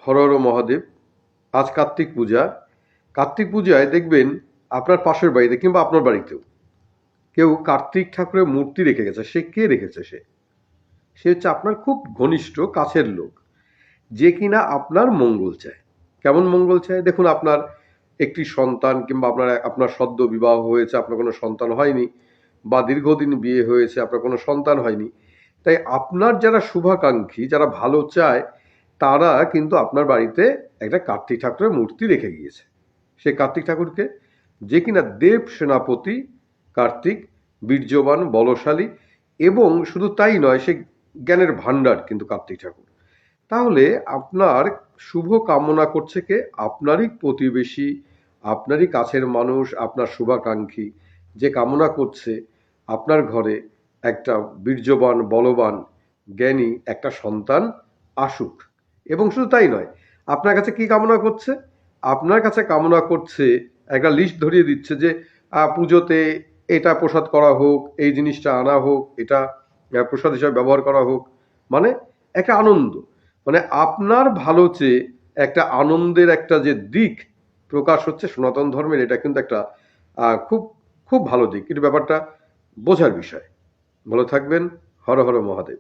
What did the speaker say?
হর হর মহাদেব। আজ কার্তিক পূজা। কার্তিক পূজায় দেখবেন আপনার পাশের বাড়িতে কিংবা আপনার বাড়িতেও কেউ কার্তিক ঠাকুরের মূর্তি রেখে গেছে। সে কে রেখেছে? সে হচ্ছে আপনার খুব ঘনিষ্ঠ কাছের লোক, যে কিনা আপনার মঙ্গল চায়। কেমন মঙ্গল চায়? দেখুন, আপনার একটি সন্তান কিংবা আপনার সদ্য বিবাহ হয়েছে, আপনার কোনো সন্তান হয়নি, বা দীর্ঘদিন বিয়ে হয়েছে, আপনার কোনো সন্তান হয়নি। তাই আপনার যারা শুভাকাঙ্ক্ষী, যারা ভালো চায়, তারা কিন্তু আপনার বাড়িতে একটা কার্তিক ঠাকুরের মূর্তি রেখে গিয়েছে। সে কার্তিক ঠাকুরকে, যে কিনা দেব সেনাপতি কার্তিক, বীর্যবান, বলশালী, এবং শুধু তাই নয়, সে জ্ঞানের ভাণ্ডার কিন্তু কার্তিক ঠাকুর। তাহলে আপনার শুভ কামনা করছে কে? আপনারই প্রতিবেশী, আপনারই কাছের মানুষ, আপনার শুভাকাঙ্ক্ষী, যে কামনা করছে আপনার ঘরে একটা বীর্যবান, বলবান, জ্ঞানী একটা সন্তান আসুক। এবং শুধু তাই নয়, আপনার কাছে কি কামনা করছে? আপনার কাছে কামনা করছে, একটা লিস্ট ধরিয়ে দিচ্ছে যে পুজোতে এটা প্রসাদ করা হোক, এই জিনিসটা আনা হোক, এটা প্রসাদ হিসাবে ব্যবহার করা হোক। মানে একটা আনন্দ, মানে আপনার ভালো চেয়ে একটা আনন্দের একটা যে দিক প্রকাশ হচ্ছে সনাতন ধর্মের, এটা কিন্তু একটা খুব খুব ভালো দিক। কিন্তু ব্যাপারটা বোঝার বিষয়। ভালো থাকবেন। হর হর মহাদেব।